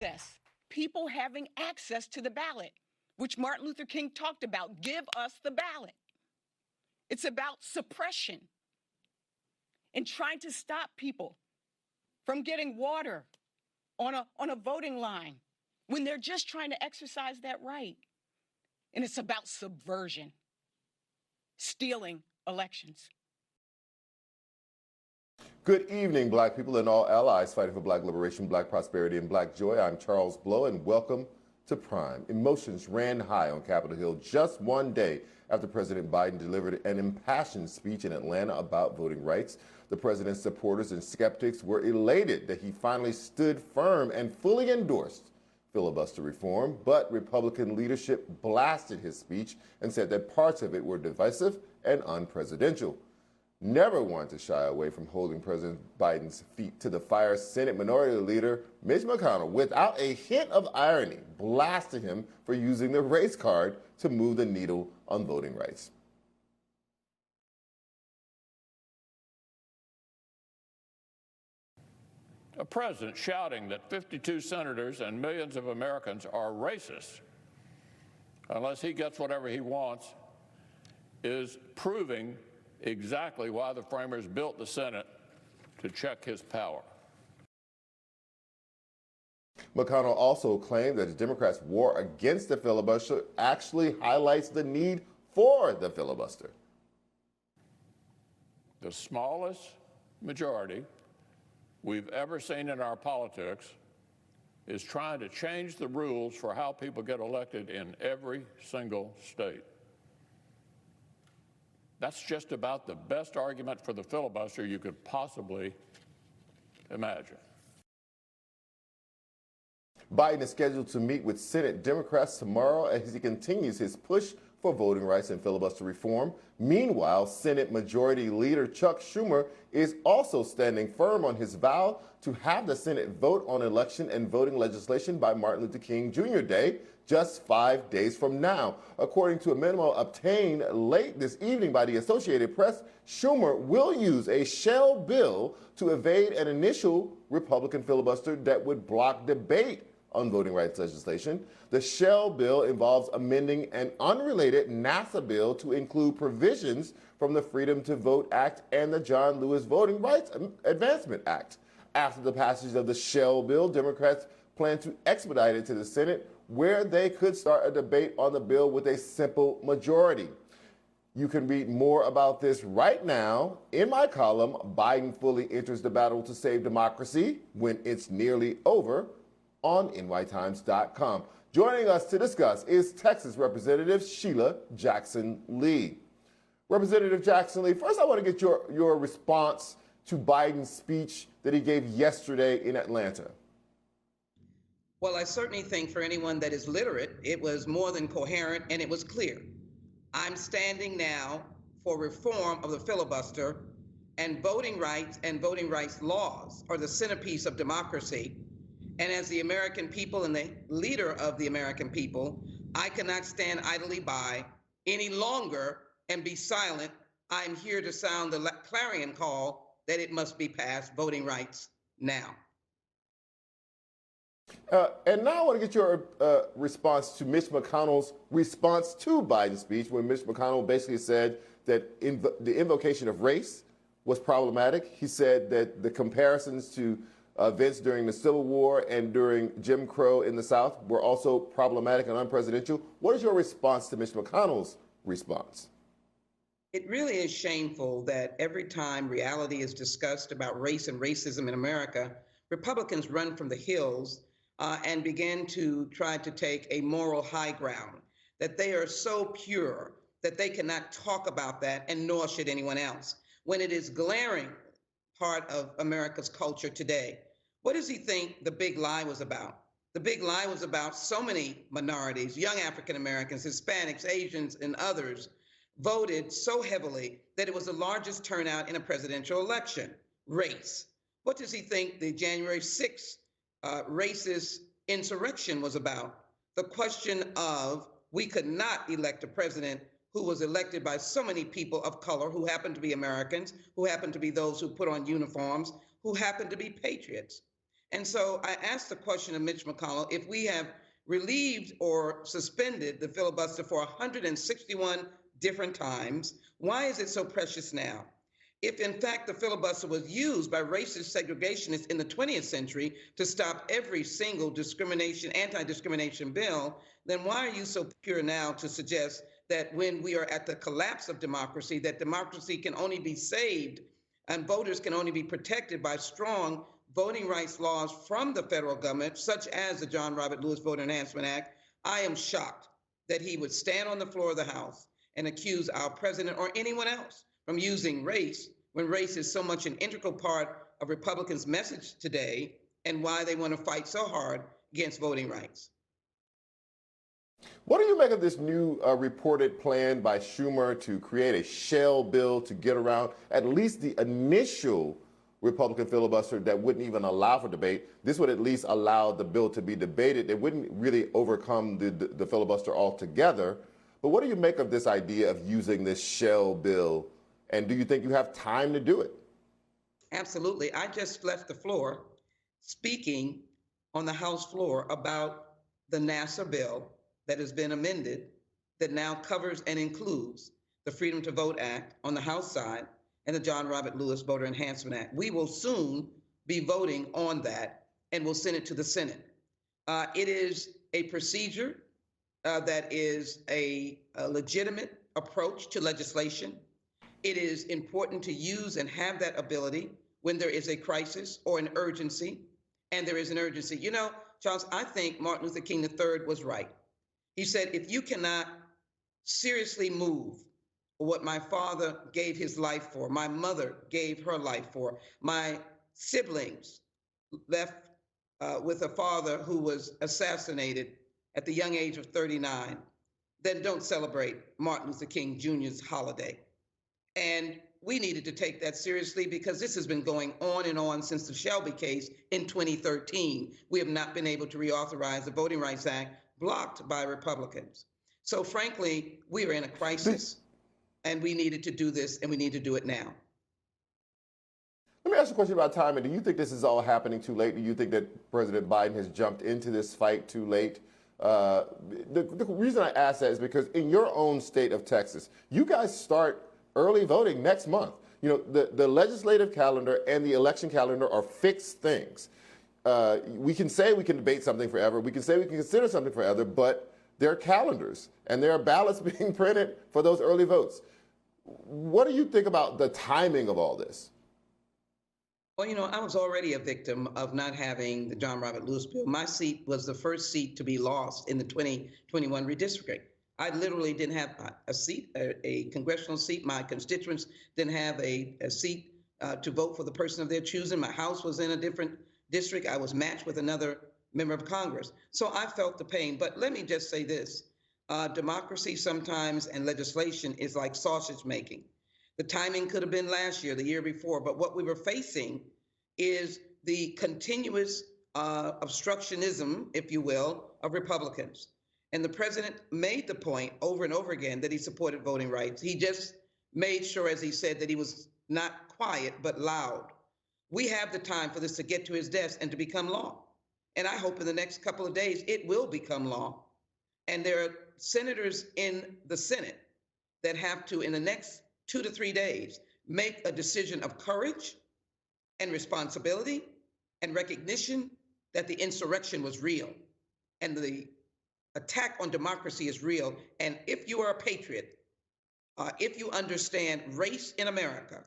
access, people having access to the ballot, which Martin Luther King talked about. Give us the ballot. It's about suppression and trying to stop people from getting water on a voting line when they're just trying to exercise that right. And it's about subversion, stealing elections. Good evening, Black people and all allies fighting for Black liberation, Black prosperity, and Black joy. I'm Charles Blow, and welcome to Prime. Emotions ran high on Capitol Hill just one day after President Biden delivered an impassioned speech in Atlanta about voting rights. The president's supporters and skeptics were elated that he finally stood firm and fully endorsed filibuster reform, but Republican leadership blasted his speech and said that parts of it were divisive and unpresidential. Never one to shy away from holding President Biden's feet to the fire, Senate Minority Leader Mitch McConnell, without a hint of irony, blasted him for using the race card to move the needle on voting rights. A president shouting that 52 senators and millions of Americans are racist unless he gets whatever he wants is proving exactly why the framers built the Senate, to check his power. McConnell also claimed that the Democrats' war against the filibuster actually highlights the need for the filibuster. The smallest majority we've ever seen in our politics is trying to change the rules for how people get elected in every single state. That's just about the best argument for the filibuster you could possibly imagine. Biden is scheduled to meet with Senate Democrats tomorrow as he continues his push for voting rights and filibuster reform. Meanwhile, Senate Majority Leader Chuck Schumer is also standing firm on his vow to have the Senate vote on election and voting legislation by Martin Luther King Jr. Day, just 5 days from now. According to a memo obtained late this evening by the Associated Press, Schumer will use a shell bill to evade an initial Republican filibuster that would block debate on voting rights legislation. The shell bill involves amending an unrelated NASA bill to include provisions from the Freedom to Vote Act and the John Lewis Voting Rights Advancement Act. After the passage of the shell bill, Democrats plan to expedite it to the Senate, where they could start a debate on the bill with a simple majority. You can read more about this right now in my column, Biden Fully Enters the Battle to Save Democracy When It's Nearly Over, on nytimes.com. Joining us to discuss is Texas Representative Sheila Jackson Lee. Representative Jackson Lee, first I want to get your response to Biden's speech that he gave yesterday in Atlanta. Well, I certainly think for anyone that is literate, it was more than coherent and it was clear. I'm standing now for reform of the filibuster, and voting rights laws are the centerpiece of democracy. And as the American people and the leader of the American people, I cannot stand idly by any longer and be silent. I'm here to sound the clarion call that it must be passed, voting rights now. And now I want to get your response to Mitch McConnell's response to Biden's speech, when Mitch McConnell basically said that the invocation of race was problematic. He said that the comparisons to events during the Civil War and during Jim Crow in the South were also problematic and unpresidential. What is your response to Mitch McConnell's response? It really is shameful that every time reality is discussed about race and racism in America, Republicans run from the hills and begin to try to take a moral high ground, that they are so pure that they cannot talk about that, and nor should anyone else, when it is glaring part of America's culture today. What does he think the big lie was about? The big lie was about so many minorities, young African Americans, Hispanics, Asians, and others voted so heavily that it was the largest turnout in a presidential election. Race. What does he think the January 6th racist insurrection was about? The question of we could not elect a president who was elected by so many people of color who happened to be Americans, who happened to be those who put on uniforms, who happened to be patriots. And so I asked the question of Mitch McConnell, if we have relieved or suspended the filibuster for 161 different times, why is it so precious now? If in fact the filibuster was used by racist segregationists in the 20th century to stop every single anti-discrimination bill, then why are you so pure now to suggest that when we are at the collapse of democracy, that democracy can only be saved and voters can only be protected by strong voting rights laws from the federal government, such as the John Robert Lewis Voter Enhancement Act? I am shocked that he would stand on the floor of the House and accuse our president or anyone else from using race when race is so much an integral part of Republicans' message today and why they want to fight so hard against voting rights. What do you make of this new reported plan by Schumer to create a shell bill to get around at least the initial Republican filibuster that wouldn't even allow for debate? This would at least allow the bill to be debated. It wouldn't really overcome the filibuster altogether. But what do you make of this idea of using this shell bill? And do you think you have time to do it? Absolutely. I just left the floor speaking on the House floor about the NASA bill that has been amended that now covers and includes the Freedom to Vote Act on the House side and the John Robert Lewis Voter Enhancement Act. We will soon be voting on that and we'll send it to the Senate. It is a procedure that is a legitimate approach to legislation. It is important to use and have that ability when there is a crisis or an urgency, and there is an urgency. You know, Charles, I think Martin Luther King III was right. He said, if you cannot seriously move what my father gave his life for, my mother gave her life for, my siblings left with a father who was assassinated at the young age of 39, then don't celebrate Martin Luther King Jr.'s holiday. And we needed to take that seriously because this has been going on and on since the Shelby case in 2013. We have not been able to reauthorize the Voting Rights Act, blocked by Republicans. So frankly, we are in a crisis and we needed to do this and we need to do it now. Let me ask you a question about timing. Do you think this is all happening too late? Do you think that President Biden has jumped into this fight too late? The reason I ask that is because in your own state of Texas, you guys start early voting next month. You know, the legislative calendar and the election calendar are fixed things. We can say we can debate something forever. We can say we can consider something forever, but there are calendars and there are ballots being printed for those early votes. What do you think about the timing of all this? Well, you know, I was already a victim of not having the John Robert Lewis bill. My seat was the first seat to be lost in the 2021 redistricting. I literally didn't have a seat, a congressional seat. My constituents didn't have a seat to vote for the person of their choosing. My house was in a different district. I was matched with another member of Congress. So I felt the pain. But let me just say this. Democracy sometimes and legislation is like sausage making. The timing could have been last year, the year before. But what we were facing is the continuous obstructionism, if you will, of Republicans. And the president made the point over and over again that he supported voting rights. He just made sure, as he said, that he was not quiet, but loud. We have the time for this to get to his desk and to become law. And I hope in the next couple of days, it will become law. And there are senators in the Senate that have to, in the next 2 to 3 days, make a decision of courage and responsibility and recognition that the insurrection was real and the attack on democracy is real. And if you are a patriot, if you understand race in America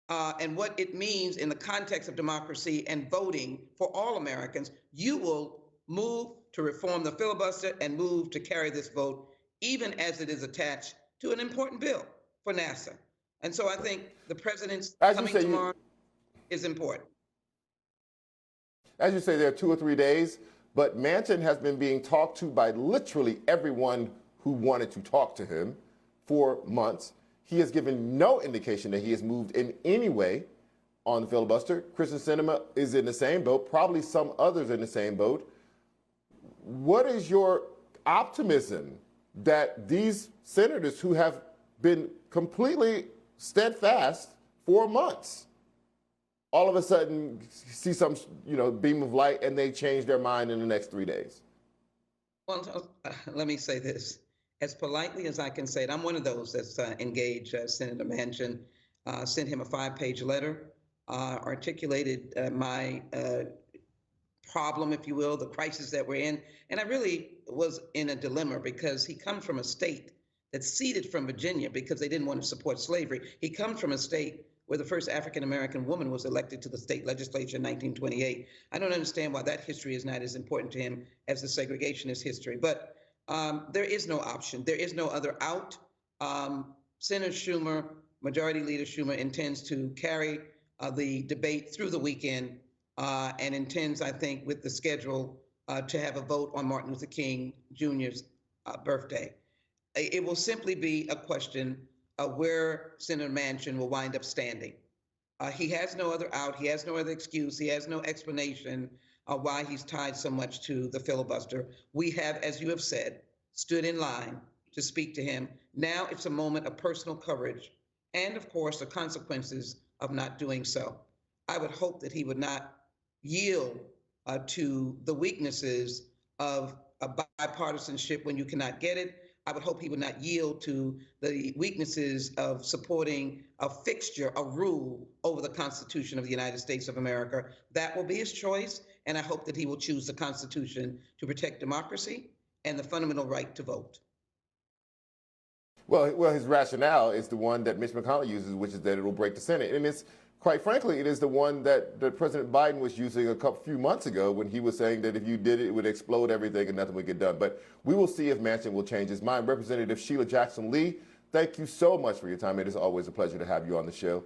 and what it means in the context of democracy and voting for all Americans, you will move to reform the filibuster and move to carry this vote, even as it is attached to an important bill for NASA. And so I think the president's coming tomorrow is important. As you say, there are 2 or 3 days. But Manchin has been being talked to by literally everyone who wanted to talk to him for months. He has given no indication that he has moved in any way on the filibuster. Kyrsten Sinema is in the same boat, probably some others in the same boat. What is your optimism that these senators who have been completely steadfast for months all of a sudden see some, beam of light and they change their mind in the next 3 days? Well, let me say this. As politely as I can say it, I'm one of those that's engaged Senator Manchin, sent him a 5-page letter, articulated my problem, if you will, the crisis that we're in. And I really was in a dilemma because he comes from a state that's ceded from Virginia because they didn't want to support slavery. He comes from a state where the first African-American woman was elected to the state legislature in 1928. I don't understand why that history is not as important to him as the segregationist history. But there is no option. There is no other out. Senator Schumer, Majority Leader Schumer, intends to carry the debate through the weekend and intends, I think, with the schedule to have a vote on Martin Luther King Jr.'s birthday. It will simply be a question of where Senator Manchin will wind up standing. He has no other out. He has no other excuse. He has no explanation why he's tied so much to the filibuster. We have, as you have said, stood in line to speak to him. Now it's a moment of personal courage and, of course, the consequences of not doing so. I would hope that he would not yield to the weaknesses of a bipartisanship when you cannot get it. I would hope he would not yield to the weaknesses of supporting a fixture, a rule over the Constitution of the United States of America. That will be his choice, and I hope that he will choose the Constitution to protect democracy and the fundamental right to vote. Well, his rationale is the one that Mitch McConnell uses, which is that it will break the Senate. And it's, quite frankly, it is the one that President Biden was using a few months ago when he was saying that if you did it, it would explode everything and nothing would get done. But we will see if Manchin will change his mind. Representative Sheila Jackson Lee, thank you so much for your time. It is always a pleasure to have you on the show.